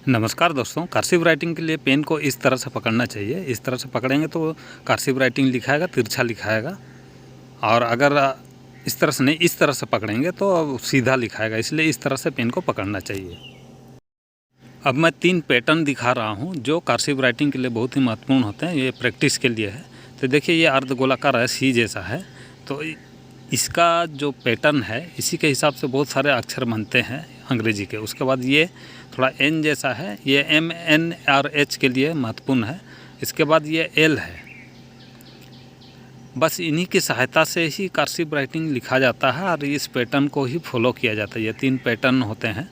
नमस्कार दोस्तों, cursive writing के लिए पेन को इस तरह से पकड़ना चाहिए। इस तरह से पकड़ेंगे तो कर्सिव राइटिंग लिखाएगा, तिरछा लिखाएगा। और अगर इस तरह से नहीं, इस तरह से पकड़ेंगे तो सीधा लिखाएगा। इसलिए इस तरह से पेन को पकड़ना चाहिए। अब मैं 3 पैटर्न दिखा रहा हूँ जो कर्सिव राइटिंग के लिए बहुत ही महत्वपूर्ण होते हैं। ये प्रैक्टिस के लिए है। तो देखिए, ये अर्धगोलाकार है, सी जैसा है। तो इसका जो पैटर्न है, इसी के हिसाब से बहुत सारे अक्षर बनते हैं अंग्रेजी के। उसके बाद ये थोड़ा एन जैसा है, ये एम एन और एच के लिए महत्वपूर्ण है। इसके बाद ये एल है। बस इन्हीं की सहायता से ही कर्सिव राइटिंग लिखा जाता है और इस पैटर्न को ही फॉलो किया जाता है। ये 3 पैटर्न होते हैं।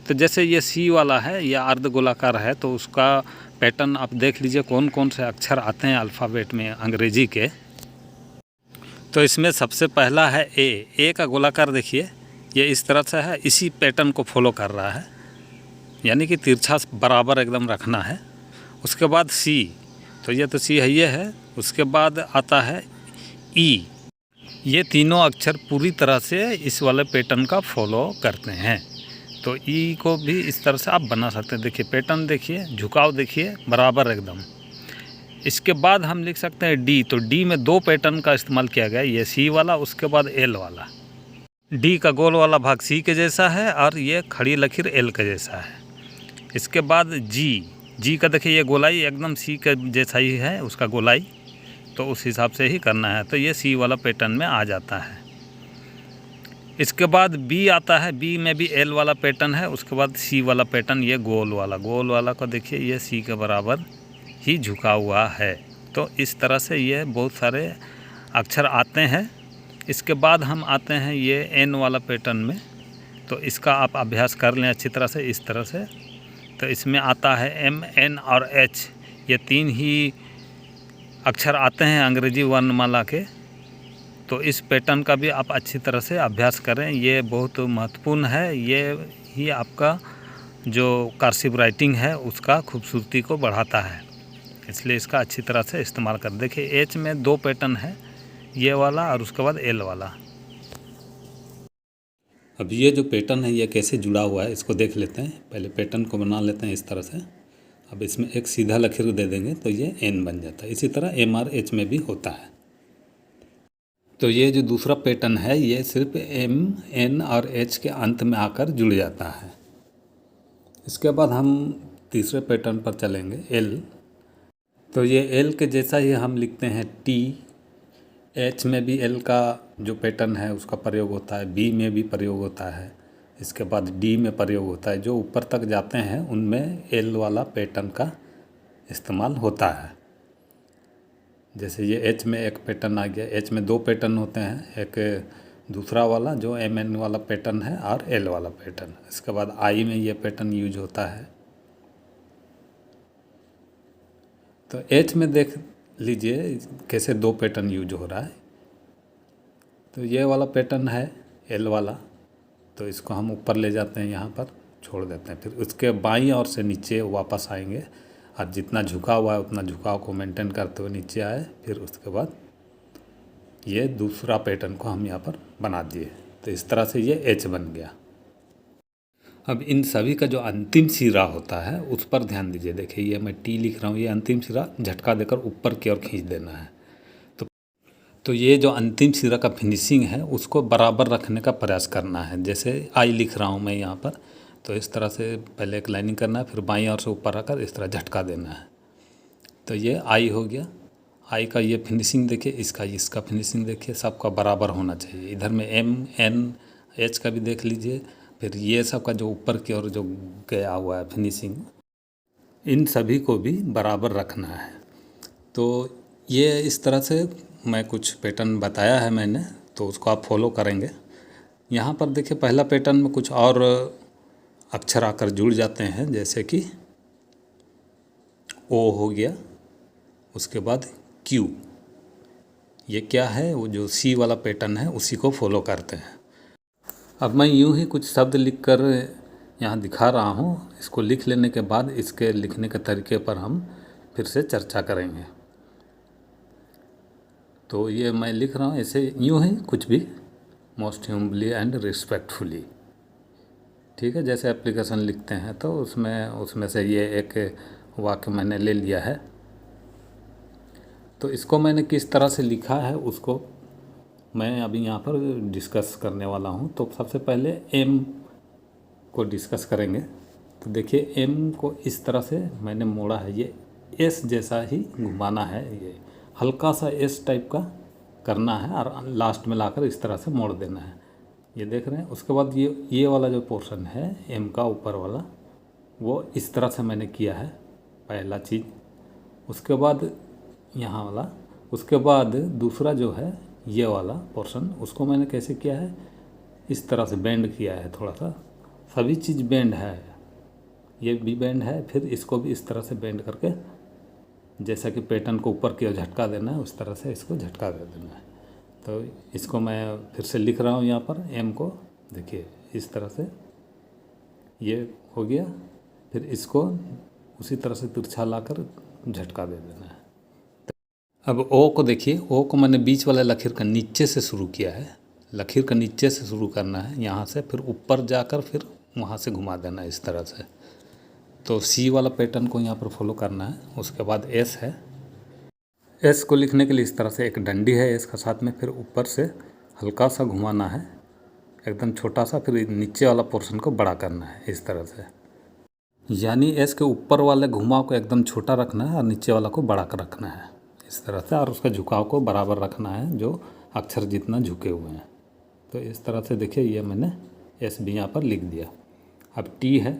तो जैसे ये सी वाला है, या अर्धगोलाकार है, तो उसका पैटर्न आप देख लीजिए कौन कौन से अक्षर आते हैं अल्फ़ाबेट में अंग्रेजी के। तो इसमें सबसे पहला है ए का गोलाकार। देखिए, ये इस तरह से है, इसी पैटर्न को फॉलो कर रहा है, यानी कि तिरछा बराबर एकदम रखना है। उसके बाद सी, तो ये तो सी है, ये है। उसके बाद आता है ई। ये तीनों अक्षर पूरी तरह से इस वाले पैटर्न का फॉलो करते हैं। तो ई को भी इस तरह से आप बना सकते हैं। देखिए पैटर्न, देखिए झुकाव, देखिए बराबर एकदम। इसके बाद हम लिख सकते हैं डी। तो डी में 2 पैटर्न का इस्तेमाल किया गया है, ये सी वाला, उसके बाद एल वाला। डी का गोल वाला भाग सी के जैसा है और ये खड़ी लकीर एल के जैसा है। इसके बाद जी का देखिए, ये गोलाई एकदम सी के जैसा ही है, उसका गोलाई। तो उस हिसाब से ही करना है। तो ये सी वाला पैटर्न में आ जाता है। इसके बाद बी आता है। बी में भी एल वाला पैटर्न है। उसके बाद सी वाला पैटर्न, ये गोल वाला को देखिए, ये सी के बराबर ही झुका हुआ है। तो इस तरह से ये बहुत सारे अक्षर आते हैं। इसके बाद हम आते हैं ये एन वाला पैटर्न में। तो इसका आप अभ्यास कर लें अच्छी तरह से, इस तरह से। तो इसमें आता है एम एन और एच, ये 3 ही अक्षर आते हैं अंग्रेजी वर्णमाला के। तो इस पैटर्न का भी आप अच्छी तरह से अभ्यास करें, ये बहुत महत्वपूर्ण है। ये ही आपका जो कर्सिव राइटिंग है उसका खूबसूरती को बढ़ाता है। इसलिए इसका अच्छी तरह से इस्तेमाल करें। देखिए एच में 2 पैटर्न है, ये वाला और उसके बाद एल वाला। अब ये जो पैटर्न है ये कैसे जुड़ा हुआ है इसको देख लेते हैं। पहले पैटर्न को बना लेते हैं इस तरह से। अब इसमें एक सीधा लकीर दे देंगे तो ये एन बन जाता है। इसी तरह एम और एच में भी होता है। तो ये जो दूसरा पैटर्न है ये सिर्फ एम एन और एच के अंत में आकर जुड़ जाता है। इसके बाद हम तीसरे पैटर्न पर चलेंगे, एल। तो ये एल के जैसा ही हम लिखते हैं टी। एच में भी एल का जो पैटर्न है उसका प्रयोग होता है, बी में भी प्रयोग होता है, इसके बाद डी में प्रयोग होता है। जो ऊपर तक जाते हैं उनमें एल वाला पैटर्न का इस्तेमाल होता है। जैसे ये एच में एक पैटर्न आ गया। एच में 2 पैटर्न होते हैं, एक दूसरा वाला जो एम एन वाला पैटर्न है और एल वाला पैटर्न। इसके बाद आई में ये पैटर्न यूज होता है। तो एच में देख लीजिए कैसे 2 पैटर्न यूज हो रहा है। तो ये वाला पैटर्न है एल वाला, तो इसको हम ऊपर ले जाते हैं, यहाँ पर छोड़ देते हैं। फिर उसके बाईं ओर से नीचे वापस आएंगे और जितना झुका हुआ है उतना झुकाव को मेंटेन करते हुए नीचे आए। फिर उसके बाद ये दूसरा पैटर्न को हम यहाँ पर बना दिए। तो इस तरह से ये एच बन गया। अब इन सभी का जो अंतिम सिरा होता है उस पर ध्यान दीजिए। देखिए ये मैं टी लिख रहा हूँ, ये अंतिम सिरा झटका देकर ऊपर की ओर खींच देना है। तो ये जो अंतिम सिरा का फिनिशिंग है उसको बराबर रखने का प्रयास करना है। जैसे आई लिख रहा हूँ मैं यहाँ पर, तो इस तरह से पहले एक लाइनिंग करना है, फिर बाईं ओर से ऊपर रखकर इस तरह झटका देना है। तो ये आई हो गया। आई का ये फिनिशिंग देखिए, इसका फिनिशिंग देखिए, सबका बराबर होना चाहिए। इधर में एम एन एच का भी देख लीजिए। फिर ये सब का जो ऊपर की ओर जो गया हुआ है फिनिशिंग, इन सभी को भी बराबर रखना है। तो ये इस तरह से मैं कुछ पैटर्न बताया है मैंने, तो उसको आप फॉलो करेंगे। यहाँ पर देखिए पहला पैटर्न में कुछ और अक्षर आकर जुड़ जाते हैं, जैसे कि ओ हो गया, उसके बाद क्यू। ये क्या है, वो जो सी वाला पैटर्न है उसी को फॉलो करते हैं। अब मैं यूँ ही कुछ शब्द लिखकर यहाँ दिखा रहा हूँ। इसको लिख लेने के बाद इसके लिखने के तरीके पर हम फिर से चर्चा करेंगे। तो ये मैं लिख रहा हूँ ऐसे यूँ ही कुछ भी, मोस्ट ह्यूम्बली एंड रिस्पेक्टफुली। ठीक है, जैसे एप्लीकेशन लिखते हैं तो उसमें से ये एक वाक्य मैंने ले लिया है। तो इसको मैंने किस तरह से लिखा है उसको मैं अभी यहाँ पर डिस्कस करने वाला हूँ। तो सबसे पहले एम को डिस्कस करेंगे। तो देखिए एम को इस तरह से मैंने मोड़ा है, ये एस जैसा ही घुमाना है, ये हल्का सा एस टाइप का करना है और लास्ट में लाकर इस तरह से मोड़ देना है। ये देख रहे हैं। उसके बाद ये वाला जो पोर्शन है एम का ऊपर वाला, वो इस तरह से मैंने किया है पहला चीज़। उसके बाद यहाँ वाला, उसके बाद दूसरा जो है ये वाला पोर्शन, उसको मैंने कैसे किया है, इस तरह से बेंड किया है थोड़ा सा। सभी चीज़ बेंड है, ये भी बेंड है, फिर इसको भी इस तरह से बेंड करके जैसा कि पैटर्न को ऊपर की ओर झटका देना है उस तरह से इसको झटका दे देना है। तो इसको मैं फिर से लिख रहा हूँ यहाँ पर एम को, देखिए इस तरह से ये हो गया। फिर इसको उसी तरह से तिरछा लाकर झटका दे देना है। अब ओ को देखिए, ओ को मैंने बीच वाले लकीर का नीचे से शुरू किया है, लकीर का नीचे से शुरू करना है यहाँ से, फिर ऊपर जाकर फिर वहाँ से घुमा देना है इस तरह से। तो सी वाला पैटर्न को यहाँ पर फॉलो करना है। उसके बाद एस है, एस को लिखने के लिए इस तरह से एक डंडी है एस का साथ में, फिर ऊपर से हल्का सा घुमाना है एकदम छोटा सा, फिर नीचे वाला पोर्शन को बड़ा करना है इस तरह से। यानी एस के ऊपर वाले घुमाव को एकदम छोटा रखना है और नीचे वाला को बड़ा कर रखना है इस तरह से, और उसका झुकाव को बराबर रखना है जो अक्षर जितना झुके हुए हैं। तो इस तरह से देखिए ये मैंने एस भी यहाँ पर लिख दिया। अब टी है,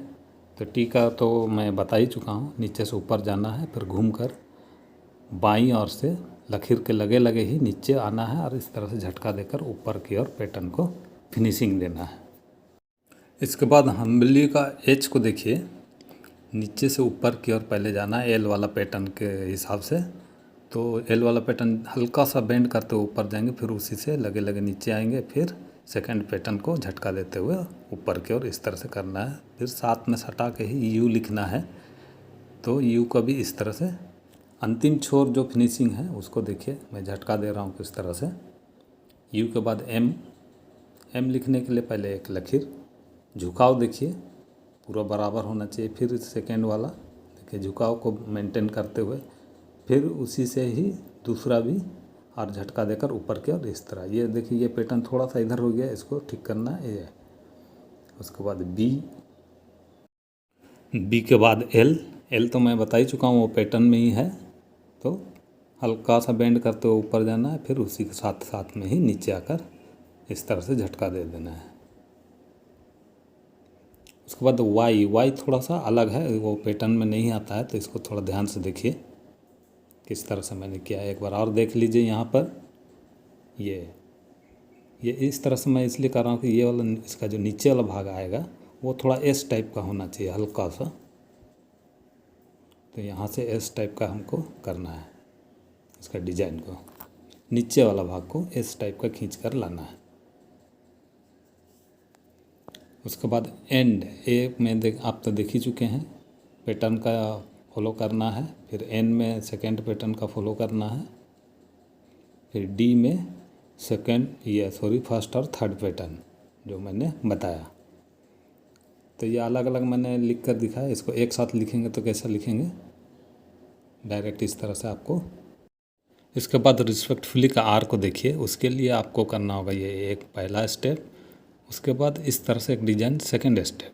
तो टी का तो मैं बता ही चुका हूँ, नीचे से ऊपर जाना है, फिर घूम कर बाईं ओर से लकीर के लगे लगे ही नीचे आना है और इस तरह से झटका देकर ऊपर की ओर पैटर्न को फिनिशिंग देना है। इसके बाद हम्बली का एच को देखिए, नीचे से ऊपर की ओर पहले जाना है एल वाला पैटर्न के हिसाब से। तो एल वाला पैटर्न हल्का सा बेंड करते हुए ऊपर जाएंगे, फिर उसी से लगे लगे नीचे आएंगे, फिर सेकंड पैटर्न को झटका देते हुए ऊपर की ओर इस तरह से करना है। फिर साथ में सटा के ही यू लिखना है, तो यू का भी इस तरह से अंतिम छोर जो फिनिशिंग है उसको देखिए मैं झटका दे रहा हूँ किस तरह से। यू के बाद एम, एम लिखने के लिए पहले एक लकीर, झुकाव देखिए पूरा बराबर होना चाहिए, फिर सेकेंड वाला देखिए झुकाव को मेंटेन करते हुए, फिर उसी से ही दूसरा भी और झटका देकर ऊपर की ओर इस तरह। ये देखिए ये पैटर्न थोड़ा सा इधर हो गया, इसको ठीक करना है ये। उसके बाद बी, बी के बाद एल, एल तो मैं बता ही चुका हूँ वो पैटर्न में ही है, तो हल्का सा बेंड करते हुए ऊपर जाना है, फिर उसी के साथ साथ में ही नीचे आकर इस तरह से झटका दे देना है। उसके बाद वाई, वाई थोड़ा सा अलग है, वो पैटर्न में नहीं आता है, तो इसको थोड़ा ध्यान से देखिए किस तरह से मैंने किया है। एक बार और देख लीजिए यहाँ पर, ये इस तरह से मैं इसलिए कर रहा हूँ कि ये वाला इसका जो नीचे वाला भाग आएगा वो थोड़ा एस टाइप का होना चाहिए हल्का सा। तो यहाँ से एस टाइप का हमको करना है, इसका डिजाइन को नीचे वाला भाग को एस टाइप का खींच कर लाना है। उसके बाद एंड, ए में आप तो देख ही चुके हैं, पैटर्न का फॉलो करना है, फिर एन में सेकेंड पैटर्न का फॉलो करना है, फिर डी में फर्स्ट और थर्ड पैटर्न जो मैंने बताया। तो ये अलग अलग मैंने लिख कर दिखाया, इसको एक साथ लिखेंगे तो कैसा लिखेंगे, डायरेक्ट इस तरह से आपको। इसके बाद रिस्पेक्टफुली का आर को देखिए, उसके लिए आपको करना होगा ये एक पहला स्टेप, उसके बाद इस तरह से एक डिजाइन सेकंड स्टेप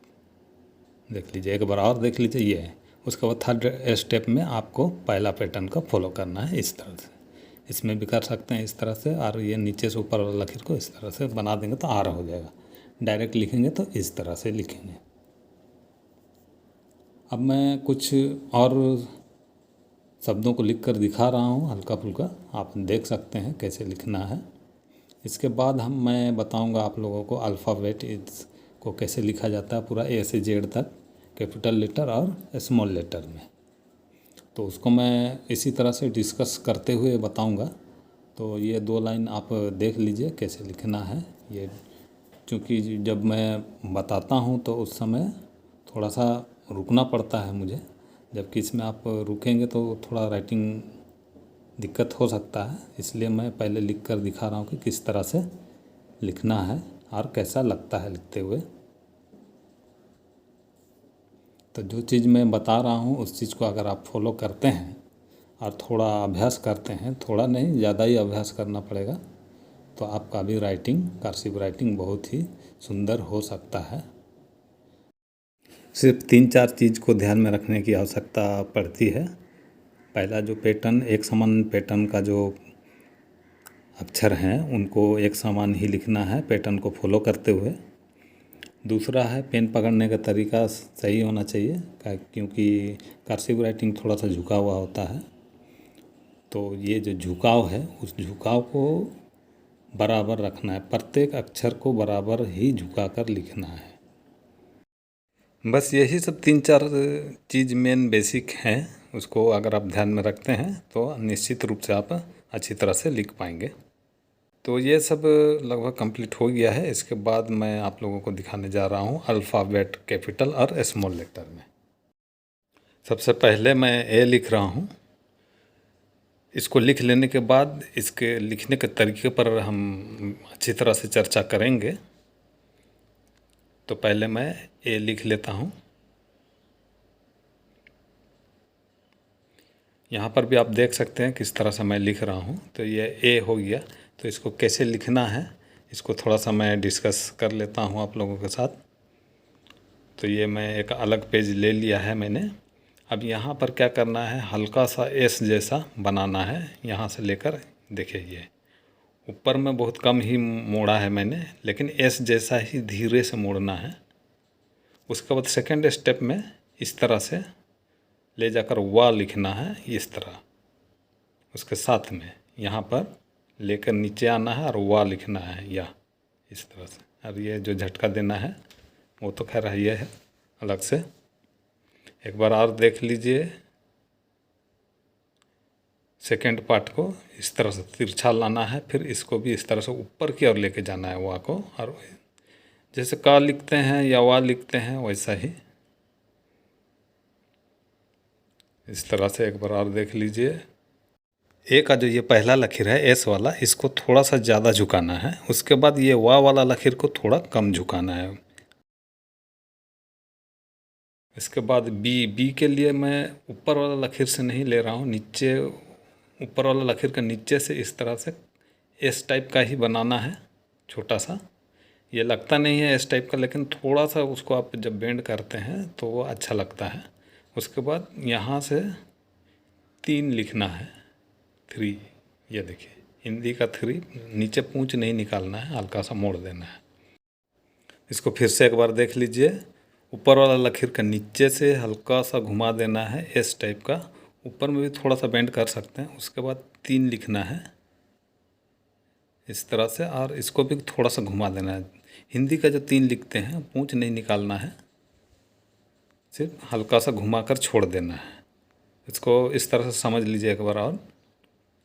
देख लीजिए, एक बार और देख लीजिए ये है। उसके बाद थर्ड स्टेप में आपको पहला पैटर्न का फॉलो करना है इस तरह से, इसमें भी कर सकते हैं इस तरह से, और ये नीचे से ऊपर वाला लकीर को इस तरह से बना देंगे तो आर हो जाएगा। डायरेक्ट लिखेंगे तो इस तरह से लिखेंगे। अब मैं कुछ और शब्दों को लिख कर दिखा रहा हूँ हल्का फुल्का, आप देख सकते हैं कैसे लिखना है। इसके बाद मैं बताऊंगा आप लोगों को अल्फ़ाबेट को कैसे लिखा जाता है पूरा ए से जेड तक, कैपिटल लेटर और स्मॉल लेटर में। तो उसको मैं इसी तरह से डिस्कस करते हुए बताऊंगा। तो ये 2 लाइन आप देख लीजिए कैसे लिखना है। ये क्योंकि जब मैं बताता हूँ तो उस समय थोड़ा सा रुकना पड़ता है मुझे, जबकि इसमें आप रुकेंगे तो थोड़ा राइटिंग दिक्कत हो सकता है, इसलिए मैं पहले लिख कर दिखा रहा हूँ कि किस तरह से लिखना है और कैसा लगता है लिखते हुए। तो जो चीज़ मैं बता रहा हूँ उस चीज़ को अगर आप फॉलो करते हैं और थोड़ा अभ्यास करते हैं, थोड़ा नहीं ज़्यादा ही अभ्यास करना पड़ेगा, तो आपका भी राइटिंग, कर्सिव राइटिंग बहुत ही सुंदर हो सकता है। सिर्फ 3-4 चीज़ को ध्यान में रखने की आवश्यकता पड़ती है। पहला जो पैटर्न, एक समान पैटर्न का जो अक्षर हैं उनको एक समान ही लिखना है पैटर्न को फॉलो करते हुए। दूसरा है पेन पकड़ने का तरीका सही होना चाहिए, क्योंकि कर्सिव राइटिंग थोड़ा सा झुका हुआ होता है, तो ये जो झुकाव है उस झुकाव को बराबर रखना है, प्रत्येक अक्षर को बराबर ही झुका कर लिखना है। बस यही सब 3-4 चीज़ मेन बेसिक हैं, उसको अगर आप ध्यान में रखते हैं तो निश्चित रूप से आप अच्छी तरह से लिख पाएंगे। तो ये सब लगभग कंप्लीट हो गया है। इसके बाद मैं आप लोगों को दिखाने जा रहा हूँ अल्फ़ाबेट कैपिटल और स्मॉल लेटर में। सबसे पहले मैं ए लिख रहा हूँ। इसको लिख लेने के बाद इसके लिखने के तरीके पर हम अच्छी तरह से चर्चा करेंगे। तो पहले मैं ए लिख लेता हूँ। यहाँ पर भी आप देख सकते हैं किस तरह से मैं लिख रहा हूँ। तो ये ए हो गया। तो इसको कैसे लिखना है इसको थोड़ा सा मैं डिस्कस कर लेता हूँ आप लोगों के साथ। तो ये मैं एक अलग पेज ले लिया है मैंने। अब यहाँ पर क्या करना है, हल्का सा एस जैसा बनाना है। यहाँ से लेकर देखिए ये ऊपर में बहुत कम ही मोड़ा है मैंने, लेकिन एस जैसा ही धीरे से मोड़ना है। उसके बाद सेकंड स्टेप में इस तरह से ले जाकर वा लिखना है इस तरह। उसके साथ में यहाँ पर लेकर नीचे आना है और वा लिखना है या इस तरह से। और ये जो झटका देना है वो तो खैर ये है अलग से। एक बार और देख लीजिए। सेकेंड पार्ट को इस तरह से तिरछा लाना है, फिर इसको भी इस तरह से ऊपर की ओर लेके जाना है वा को। और जैसे का लिखते हैं या वा लिखते हैं वैसा ही इस तरह से एक बार और देख लीजिए। ए का जो ये पहला लकीर है एस वाला, इसको थोड़ा सा ज़्यादा झुकाना है। उसके बाद ये वा वाला लकीर को थोड़ा कम झुकाना है। इसके बाद बी के लिए मैं ऊपर वाला लकीर से नहीं ले रहा हूँ, नीचे ऊपर वाला लकीर का नीचे से इस तरह से एस टाइप का ही बनाना है छोटा सा। ये लगता नहीं है एस टाइप का, लेकिन थोड़ा सा उसको आप जब बेंड करते हैं तो वो अच्छा लगता है। उसके बाद यहाँ से 3 लिखना है, 3। ये देखिए हिंदी का 3, नीचे पूंछ नहीं निकालना है, हल्का सा मोड़ देना है। इसको फिर से एक बार देख लीजिए। ऊपर वाला लकीर का नीचे से हल्का सा घुमा देना है एस टाइप का, ऊपर में भी थोड़ा सा बेंड कर सकते हैं। उसके बाद 3 लिखना है इस तरह से, और इसको भी थोड़ा सा घुमा देना है। हिंदी का जो 3 लिखते हैं पूंछ नहीं निकालना है, सिर्फ हल्का सा घुमा कर छोड़ देना है। इसको इस तरह से समझ लीजिए एक बार। और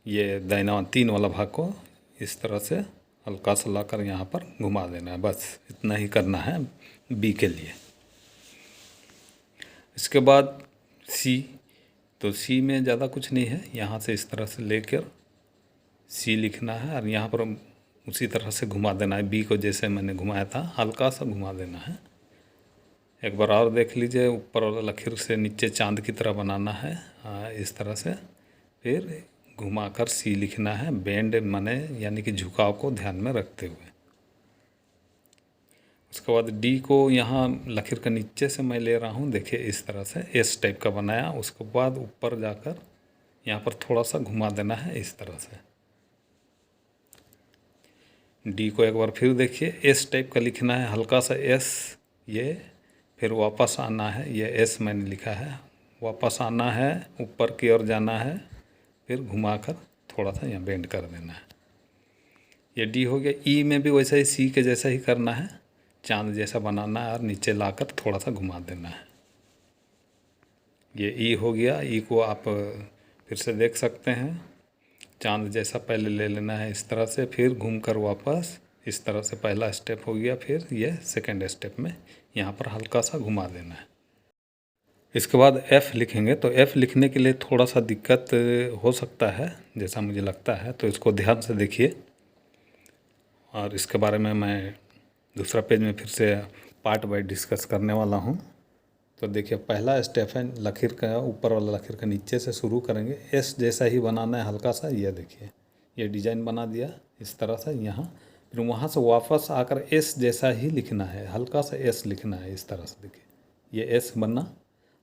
ये दाहिना 3 वाला भाग को इस तरह से हल्का सा लाकर यहाँ पर घुमा देना है। बस इतना ही करना है बी के लिए। इसके बाद सी। तो सी में ज़्यादा कुछ नहीं है, यहाँ से इस तरह से लेकर सी लिखना है और यहाँ पर उसी तरह से घुमा देना है। बी को जैसे मैंने घुमाया था हल्का सा घुमा देना है। एक बार और देख लीजिए। ऊपर वाला लकीर से नीचे चांद की तरह बनाना है इस तरह से, फिर घुमाकर सी लिखना है, बेंड माने यानी कि झुकाव को ध्यान में रखते हुए। उसके बाद डी को यहाँ लकीर का नीचे से मैं ले रहा हूँ, देखिए इस तरह से एस टाइप का बनाया। उसके बाद ऊपर जाकर यहाँ पर थोड़ा सा घुमा देना है इस तरह से। डी को एक बार फिर देखिए, एस टाइप का लिखना है, हल्का सा एस, ये फिर वापस आना है। ये एस मैंने लिखा है, वापस आना है, ऊपर की ओर जाना है, फिर घुमाकर थोड़ा सा यहाँ बेंड कर देना है। ये डी हो गया। ई में भी वैसा ही सी के जैसा ही करना है, चांद जैसा बनाना है और नीचे लाकर थोड़ा सा घुमा देना है। ये ई हो गया। ई को आप फिर से देख सकते हैं, चांद जैसा पहले ले लेना है इस तरह से, फिर घूमकर वापस इस तरह से पहला स्टेप हो गया। फिर ये सेकंड स्टेप में यहाँ पर हल्का सा घुमा देना है। इसके बाद एफ़ लिखेंगे। तो एफ़ लिखने के लिए थोड़ा सा दिक्कत हो सकता है जैसा मुझे लगता है, तो इसको ध्यान से देखिए। और इसके बारे में मैं दूसरा पेज में फिर से पार्ट वाइज डिस्कस करने वाला हूँ। तो देखिए पहला स्टेप है लकीर का, ऊपर वाला लकीर का नीचे से शुरू करेंगे, एस जैसा ही बनाना है हल्का सा। ये देखिए ये डिजाइन बना दिया इस तरह से यहाँ, फिर वहाँ से वापस आकर एस जैसा ही लिखना है, हल्का सा एस लिखना है इस तरह से। देखिए ये एस बना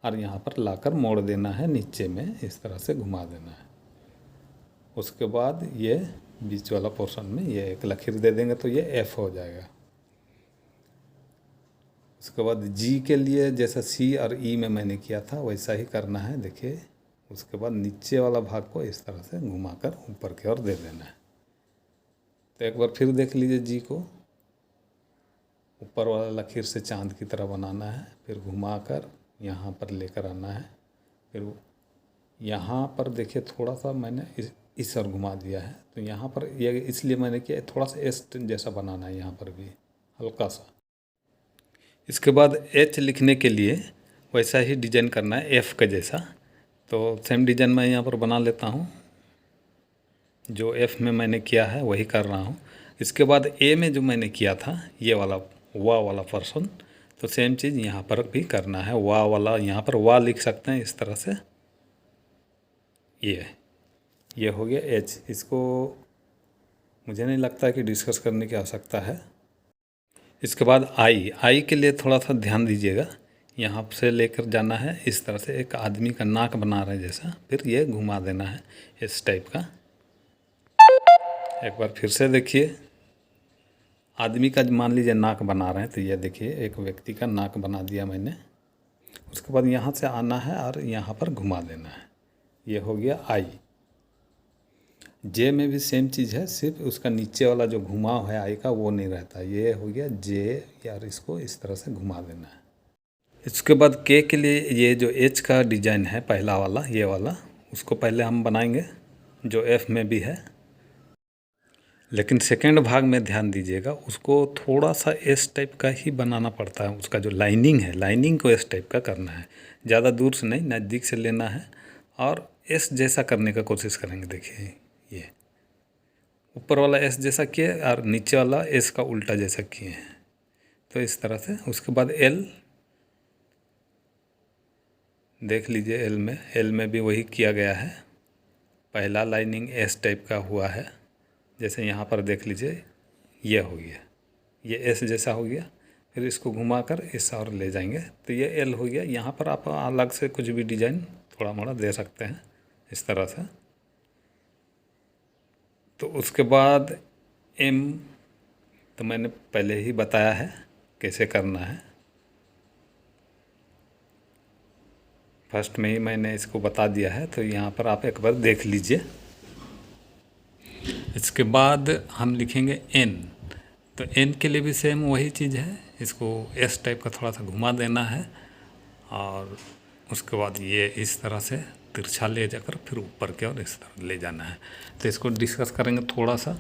और यहाँ पर लाकर मोड़ देना है नीचे में, इस तरह से घुमा देना है। उसके बाद ये बीच वाला पोर्शन में ये एक लकीर दे देंगे तो ये एफ हो जाएगा। उसके बाद जी के लिए जैसा सी और ई में मैंने किया था वैसा ही करना है। देखिए उसके बाद नीचे वाला भाग को इस तरह से घुमाकर ऊपर की ओर दे देना है। तो एक बार फिर देख लीजिए, जी को ऊपर वाला लकीर से चांद की तरह बनाना है, फिर घुमाकर यहाँ पर लेकर आना है। फिर यहाँ पर देखिए थोड़ा सा मैंने इस ओर घुमा दिया है, तो यहाँ पर ये इसलिए मैंने किया थोड़ा सा एस जैसा बनाना है यहाँ पर भी हल्का सा। इसके बाद एच लिखने के लिए वैसा ही डिजाइन करना है एफ़ का जैसा। तो सेम डिजाइन मैं यहाँ पर बना लेता हूँ, जो एफ़ में मैंने किया है वही कर रहा हूँ। इसके बाद ए में जो मैंने किया था ये वाला वाह वाला पर्सन, तो सेम चीज़ यहाँ पर भी करना है। वाह वाला यहाँ पर वाह लिख सकते हैं इस तरह से। ये हो गया एच। इसको मुझे नहीं लगता कि डिस्कस करने की आवश्यकता है। इसके बाद आई के लिए थोड़ा सा ध्यान दीजिएगा, यहाँ से लेकर जाना है इस तरह से, एक आदमी का नाक बना रहे जैसा, फिर ये घुमा देना है इस टाइप का। एक बार फिर से देखिए, आदमी का मान लीजिए नाक बना रहे हैं, तो ये देखिए एक व्यक्ति का नाक बना दिया मैंने। उसके बाद यहाँ से आना है और यहाँ पर घुमा देना है। ये हो गया आई। जे में भी सेम चीज़ है, सिर्फ उसका नीचे वाला जो घुमाव है आई का वो नहीं रहता। ये हो गया जे, यार इसको इस तरह से घुमा देना है। इसके बाद के लिए ये जो एच का डिजाइन है पहला वाला, ये वाला, उसको पहले हम बनाएंगे जो एफ में भी है। लेकिन सेकेंड भाग में ध्यान दीजिएगा, उसको थोड़ा सा एस टाइप का ही बनाना पड़ता है। उसका जो लाइनिंग है, लाइनिंग को एस टाइप का करना है, ज़्यादा दूर से नहीं, नज़दीक से लेना है और एस जैसा करने का कोशिश करेंगे। देखिए ये ऊपर वाला एस जैसा किए और नीचे वाला एस का उल्टा जैसा किए हैं, तो इस तरह से। उसके बाद एल देख लीजिए, एल में भी वही किया गया है। पहला लाइनिंग एस टाइप का हुआ है, जैसे यहाँ पर देख लीजिए ये हो गया, ये एस जैसा हो गया। फिर इसको घुमाकर इस और ले जाएंगे तो ये एल हो गया। यहाँ पर आप अलग से कुछ भी डिजाइन थोड़ा मोड़ा दे सकते हैं इस तरह से। तो उसके बाद एम तो मैंने पहले ही बताया है कैसे करना है, फर्स्ट में ही मैंने इसको बता दिया है, तो यहाँ पर आप एक बार देख लीजिए। इसके बाद हम लिखेंगे एन, तो एन के लिए भी सेम वही चीज़ है, इसको एस टाइप का थोड़ा सा घुमा देना है और उसके बाद ये इस तरह से तिरछा ले जाकर फिर ऊपर के और इस तरह ले जाना है। तो इसको डिस्कस करेंगे थोड़ा सा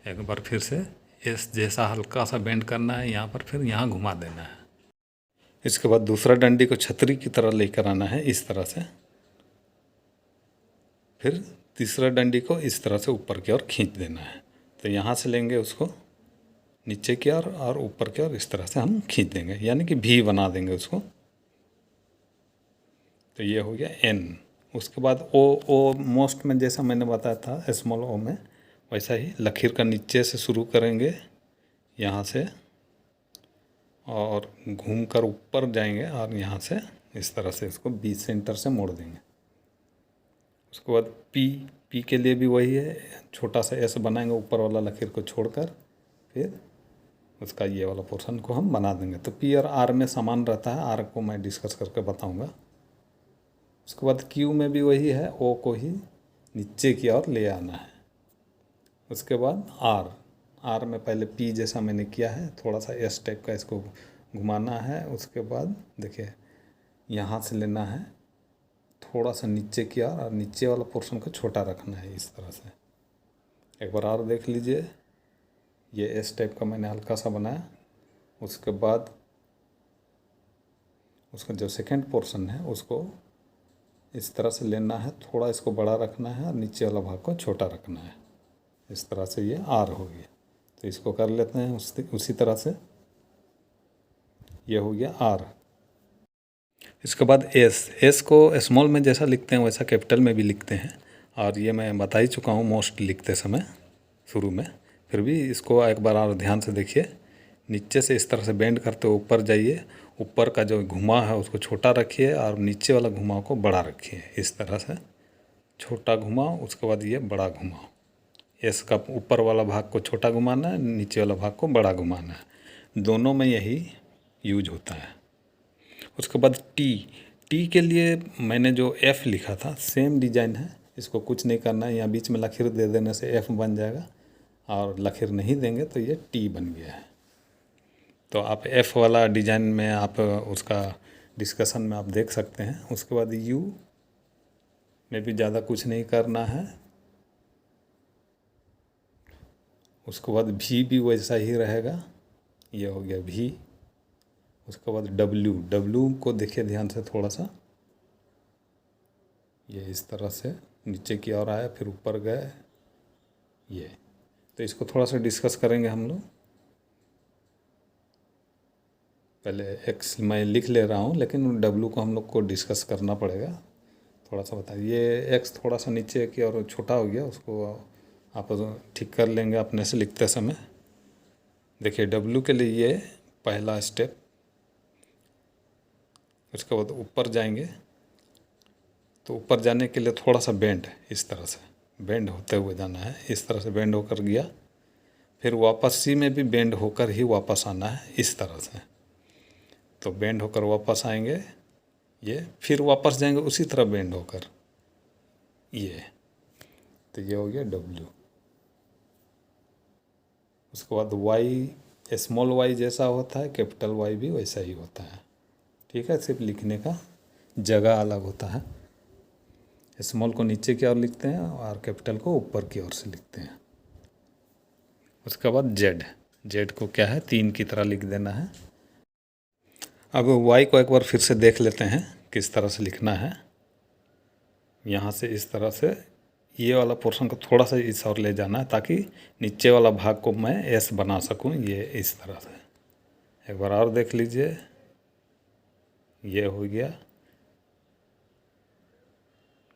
एक बार फिर से। एस जैसा हल्का सा बेंड करना है यहाँ पर, फिर यहाँ घुमा देना है। इसके बाद दूसरा डंडी को छतरी की तरह लेकर आना है इस तरह से, फिर तीसरा डंडी को इस तरह से ऊपर की ओर खींच देना है। तो यहाँ से लेंगे उसको नीचे की ओर और ऊपर की ओर इस तरह से हम खींच देंगे, यानी कि भी बना देंगे उसको। तो ये हो गया एन। उसके बाद ओ मोस्ट में जैसा मैंने बताया था स्मॉल ओ में, वैसा ही लकीर का नीचे से शुरू करेंगे यहाँ से और घूम कर ऊपर जाएंगे और यहाँ से इस तरह से इसको बीच सेंटर से मोड़ देंगे। उसके बाद पी के लिए भी वही है, छोटा सा एस बनाएंगे ऊपर वाला लकीर को छोड़कर, फिर उसका ये वाला पोर्शन को हम बना देंगे। तो पी और आर में समान रहता है, आर को मैं डिस्कस करके बताऊंगा। उसके बाद क्यू में भी वही है, ओ को ही नीचे की ओर ले आना है। उसके बाद आर में पहले पी जैसा मैंने किया है, थोड़ा सा एस टाइप का इसको घुमाना है। उसके बाद देखिए यहाँ से लेना है थोड़ा सा नीचे की ओर और नीचे वाला पोर्शन को छोटा रखना है इस तरह से। एक बार और देख लीजिए, ये एस टाइप का मैंने हल्का सा बनाया। उसके बाद उसका जो सेकंड पोर्शन है उसको इस तरह से लेना है, थोड़ा इसको बड़ा रखना है और नीचे वाला भाग को छोटा रखना है। इस तरह से ये आर हो गया। तो इसको कर लेते हैं उसी तरह से, ये हो गया आर। इसके बाद एस को स्मॉल में जैसा लिखते हैं वैसा कैपिटल में भी लिखते हैं, और ये मैं बता ही चुका हूँ मोस्ट लिखते समय शुरू में। फिर भी इसको एक बार और ध्यान से देखिए, नीचे से इस तरह से बेंड करते हुए ऊपर जाइए, ऊपर का जो घुमाव है उसको छोटा रखिए और नीचे वाला घुमाव को बड़ा रखिए। इस तरह से छोटा घुमाव, उसके बाद ये बड़ा घुमाव। एस का ऊपर वाला भाग को छोटा घुमाना है, नीचे वाला भाग को बड़ा घुमाना है, दोनों में यही यूज होता है। उसके बाद टी के लिए मैंने जो एफ़ लिखा था सेम डिजाइन है, इसको कुछ नहीं करना है, यहाँ बीच में लकीर दे देने से एफ़ बन जाएगा, और लकीर नहीं देंगे तो ये टी बन गया है। तो आप एफ़ वाला डिजाइन में आप उसका डिस्कशन में आप देख सकते हैं। उसके बाद यू में भी ज़्यादा कुछ नहीं करना है। उसके बाद भी वैसा ही रहेगा, ये हो गया भी। उसके बाद डब्ल्यू को देखिए ध्यान से थोड़ा सा, ये इस तरह से नीचे की ओर आया फिर ऊपर गए ये। तो इसको थोड़ा सा डिस्कस करेंगे हम लोग। पहले एक्स मैं लिख ले रहा हूँ, लेकिन डब्ल्यू को हम लोग को डिस्कस करना पड़ेगा। थोड़ा सा बताइए, ये एक्स थोड़ा सा नीचे की ओर छोटा हो गया, उसको आप ठीक कर लेंगे अपने से लिखते समय। देखिए डब्ल्यू के लिए ये पहला स्टेप। उसके बाद ऊपर जाएंगे, तो ऊपर जाने के लिए थोड़ा सा बेंड, इस तरह से बेंड होते हुए जाना है। इस तरह से बेंड होकर गया, फिर वापस सी में भी बेंड होकर ही वापस आना है, इस तरह से। तो बेंड होकर वापस आएंगे ये, फिर वापस जाएंगे उसी तरह बेंड होकर ये। तो ये हो गया डब्ल्यू। उसके बाद वाई, स्मॉल वाई जैसा होता है कैपिटल वाई भी वैसा ही होता है, ठीक है। सिर्फ लिखने का जगह अलग होता है। स्मॉल को नीचे की ओर लिखते हैं और कैपिटल को ऊपर की ओर से लिखते हैं। उसके बाद जेड को क्या है 3 की तरह लिख देना है। अब वाई को एक बार फिर से देख लेते हैं किस तरह से लिखना है। यहाँ से इस तरह से ये वाला पोर्शन को थोड़ा सा इस ओर ले जाना है, ताकि नीचे वाला भाग को मैं एस बना सकूँ, ये इस तरह से। एक बार और देख लीजिए, ये हो गया।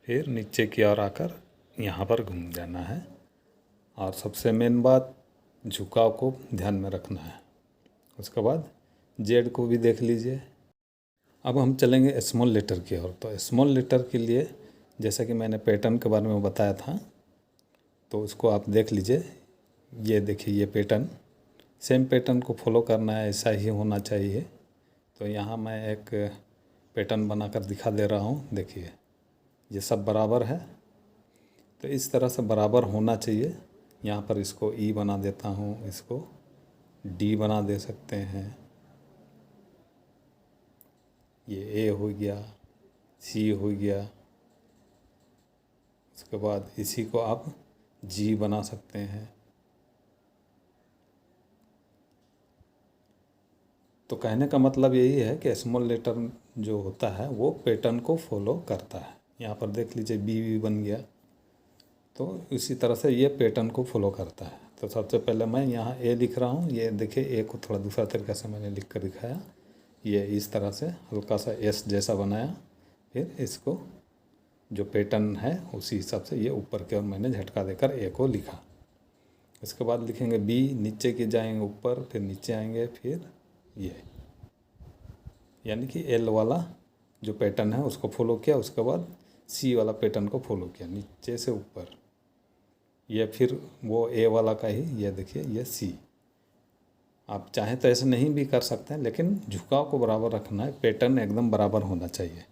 फिर नीचे की ओर आकर यहाँ पर घूम जाना है, और सबसे मेन बात झुकाव को ध्यान में रखना है। उसके बाद जेड को भी देख लीजिए। अब हम चलेंगे स्मॉल लेटर की ओर। तो स्मॉल लेटर के लिए जैसा कि मैंने पैटर्न के बारे में बताया था, तो उसको आप देख लीजिए। ये देखिए, ये पैटर्न सेम पैटर्न को फॉलो करना है, ऐसा ही होना चाहिए। तो यहाँ मैं एक पैटर्न बनाकर दिखा दे रहा हूँ। देखिए ये सब बराबर है, तो इस तरह से बराबर होना चाहिए। यहाँ पर इसको ई बना देता हूँ, इसको डी बना दे सकते हैं। ये ए हो गया, सी हो गया। उसके बाद इसी को आप जी बना सकते हैं। तो कहने का मतलब यही है कि स्मॉल लेटर जो होता है वो पैटर्न को फॉलो करता है। यहाँ पर देख लीजिए बी बन गया, तो इसी तरह से ये पैटर्न को फॉलो करता है। तो सबसे पहले मैं यहाँ ए लिख रहा हूँ। ये देखिए ए को थोड़ा दूसरा तरीके से मैंने लिख कर दिखाया। ये इस तरह से हल्का सा एस जैसा बनाया, फिर इसको जो पैटर्न है उसी हिसाब से ये ऊपर की ओर मैंने झटका देकर ए को लिखा। इसके बाद लिखेंगे बी, नीचे के जाएंगे ऊपर, फिर नीचे आएंगे, फिर ये, यानी कि एल वाला जो पैटर्न है उसको फॉलो किया। उसके बाद सी वाला पैटर्न को फॉलो किया नीचे से ऊपर। ये फिर वो ए वाला का ही, ये देखिए ये सी। आप चाहें तो ऐसे नहीं भी कर सकते हैं, लेकिन झुकाव को बराबर रखना है, पैटर्न एकदम बराबर होना चाहिए।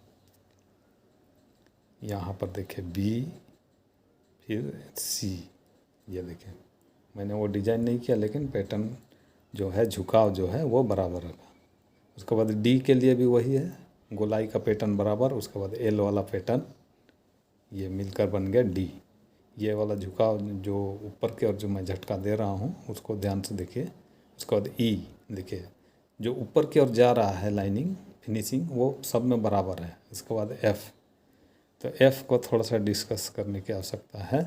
यहाँ पर देखिए बी, फिर सी। ये देखिए मैंने वो डिजाइन नहीं किया, लेकिन पैटर्न जो है, झुकाव जो है वो बराबर रखा। उसके बाद डी के लिए भी वही है, गोलाई का पैटर्न बराबर। उसके बाद एल वाला पैटर्न, ये मिलकर बन गया डी। ये वाला झुकाव जो ऊपर के और जो मैं झटका दे रहा हूँ उसको ध्यान से देखिए। उसके बाद ई, देखिए जो ऊपर की ओर जा रहा है लाइनिंग फिनिशिंग, वो सब में बराबर है। इसके बाद एफ़, तो एफ़ को थोड़ा सा डिस्कस करने की आवश्यकता है।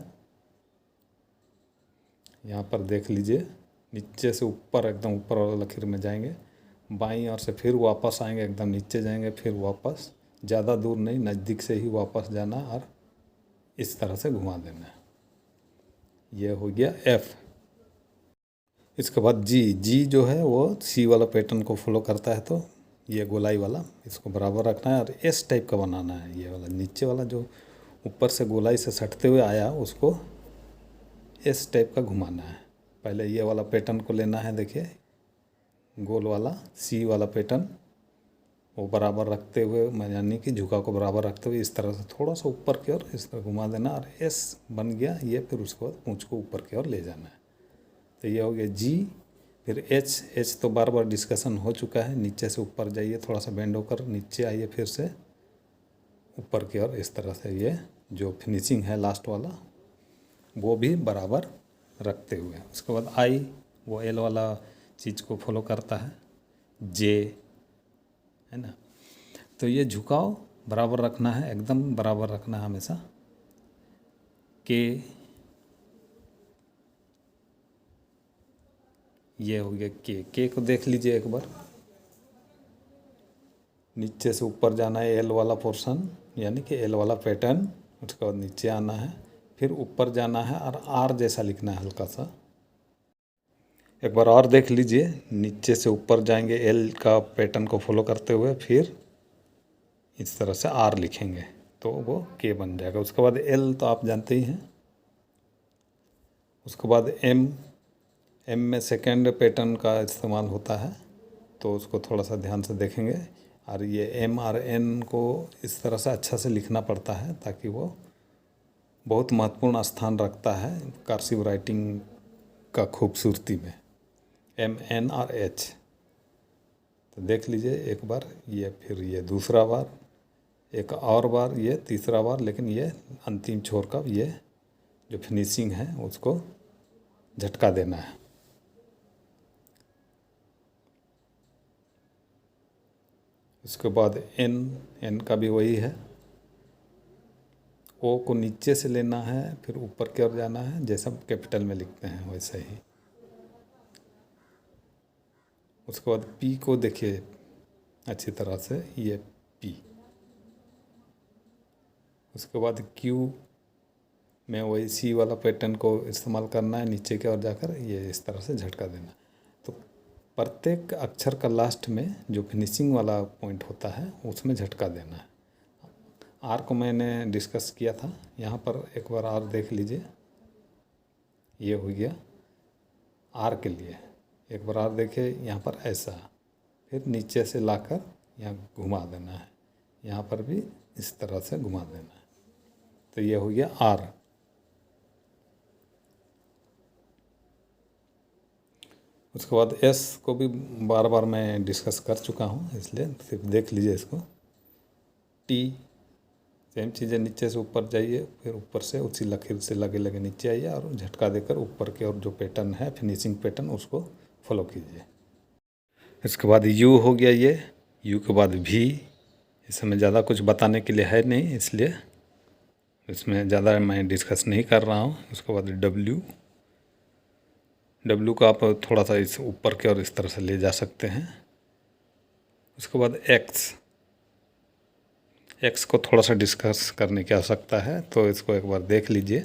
यहाँ पर देख लीजिए, नीचे से ऊपर एकदम ऊपर वाला लकीर में जाएंगे, बाईं ओर से फिर वापस आएंगे, एकदम नीचे जाएंगे, फिर वापस, ज़्यादा दूर नहीं, नज़दीक से ही वापस जाना और इस तरह से घुमा देना है। ये हो गया एफ। इसके बाद जी जो है वो सी वाला पैटर्न को फॉलो करता है, तो ये गोलाई वाला इसको बराबर रखना है और एस टाइप का बनाना है। ये वाला नीचे वाला जो ऊपर से गोलाई से सटते हुए आया उसको एस टाइप का घुमाना है। पहले ये वाला पैटर्न को लेना है, देखिए गोल वाला सी वाला पैटर्न, वो बराबर रखते हुए, यानी कि झुकाव को बराबर रखते हुए इस तरह से थोड़ा सा ऊपर की ओर इस तरह घुमा देना और एस बन गया ये। फिर उसके बाद पूंछ को ऊपर की ओर ले जाना है। तो ये हो गया जी। फिर एच तो बार बार डिस्कशन हो चुका है। नीचे से ऊपर जाइए, थोड़ा सा बेंड होकर नीचे आइए, फिर से ऊपर की ओर इस तरह से। ये जो फिनिशिंग है लास्ट वाला वो भी बराबर रखते हुए। उसके बाद आई, वो एल वाला चीज़ को फॉलो करता है, जे है ना। तो ये झुकाव बराबर रखना है, एकदम बराबर रखना है हमेशा। के, ये हो गया के को देख लीजिए एक बार। नीचे से ऊपर जाना है एल वाला पोर्शन, यानी कि एल वाला पैटर्न। उसके बाद नीचे आना है, फिर ऊपर जाना है और आर जैसा लिखना है हल्का सा। एक बार और देख लीजिए, नीचे से ऊपर जाएंगे एल का पैटर्न को फॉलो करते हुए, फिर इस तरह से आर लिखेंगे तो वो के बन जाएगा। उसके बाद एल तो आप जानते ही हैं। उसके बाद एम में सेकेंड पैटर्न का इस्तेमाल होता है, तो उसको थोड़ा सा ध्यान से देखेंगे। और ये एम और एन को इस तरह से अच्छा से लिखना पड़ता है ताकि वो बहुत महत्वपूर्ण स्थान रखता है कर्सिव राइटिंग का खूबसूरती में, एम एन और एच। तो देख लीजिए एक बार ये, फिर ये दूसरा बार, एक और बार, ये तीसरा बार। लेकिन ये अंतिम छोर का ये जो फिनिशिंग है उसको झटका देना है। उसके बाद एन का भी वही है। ओ को नीचे से लेना है, फिर ऊपर की ओर जाना है, जैसा कैपिटल में लिखते हैं वैसे ही। उसके बाद पी को देखिए अच्छी तरह से, ये पी। उसके बाद क्यू में वही सी वाला पैटर्न को इस्तेमाल करना है, नीचे की ओर जाकर ये इस तरह से झटका देना। तो प्रत्येक अक्षर का लास्ट में जो फिनिशिंग वाला पॉइंट होता है उसमें झटका देना है। आर को मैंने डिस्कस किया था, यहाँ पर एक बार आर देख लीजिए। ये हो गया आर के लिए। एक बार आर देखिए, यहाँ पर ऐसा, फिर नीचे से लाकर यहाँ घुमा देना है, यहाँ पर भी इस तरह से घुमा देना है। तो ये हो गया आर। उसके बाद एस को भी बार बार मैं डिस्कस कर चुका हूँ, इसलिए सिर्फ देख लीजिए इसको। टी, सेम चीज़ें, नीचे से ऊपर जाइए, फिर ऊपर से उसी लकीर से लगे लगे नीचे आइए और झटका देकर ऊपर के और जो पैटर्न है फिनिशिंग पैटर्न उसको फॉलो कीजिए। इसके बाद यू हो गया ये, यू के बाद भी। इसमें ज़्यादा कुछ बताने के लिए है नहीं, इसलिए इसमें ज़्यादा मैं डिस्कस नहीं कर रहा हूँ। उसके बाद डब्ल्यू को आप थोड़ा सा इस ऊपर के और इस तरह से ले जा सकते हैं। उसके बाद एक्स को थोड़ा सा डिस्कस करने की आवश्यकता है, तो इसको एक बार देख लीजिए।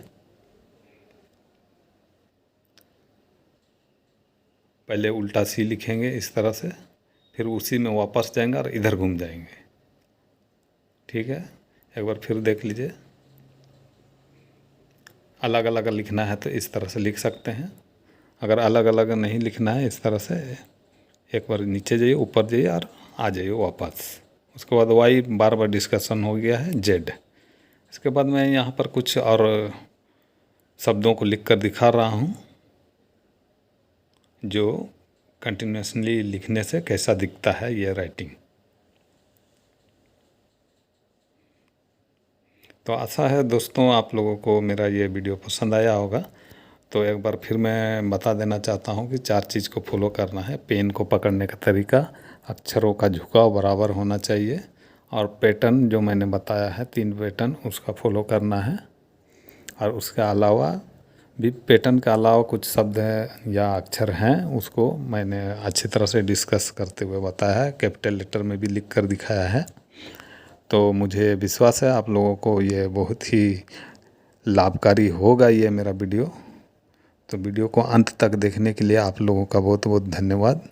पहले उल्टा सी लिखेंगे इस तरह से, फिर उसी में वापस जाएंगे और इधर घूम जाएंगे। ठीक है, एक बार फिर देख लीजिए। अलग अलग लिखना है तो इस तरह से लिख सकते हैं, अगर अलग अलग नहीं लिखना है इस तरह से एक बार नीचे जाइए, ऊपर जाइए और आ जाइए वापस। उसके बाद वाई बार बार डिस्कशन हो गया है, जेड। इसके बाद मैं यहाँ पर कुछ और शब्दों को लिख कर दिखा रहा हूँ जो कंटिन्यूसली लिखने से कैसा दिखता है ये राइटिंग। तो आशा है दोस्तों आप लोगों को मेरा ये वीडियो पसंद आया होगा। तो एक बार फिर मैं बता देना चाहता हूँ कि 4 चीज़ को फॉलो करना है। पेन को पकड़ने का तरीका, अक्षरों का झुकाव बराबर होना चाहिए, और पैटर्न जो मैंने बताया है 3 पैटर्न उसका फॉलो करना है। और उसके अलावा भी पैटर्न के अलावा कुछ शब्द हैं या अक्षर हैं, उसको मैंने अच्छी तरह से डिस्कस करते हुए बताया है, कैपिटल लेटर में भी लिख कर दिखाया है। तो मुझे विश्वास है आप लोगों को ये बहुत ही लाभकारी होगा ये मेरा वीडियो। तो वीडियो को अंत तक देखने के लिए आप लोगों का बहुत बहुत धन्यवाद।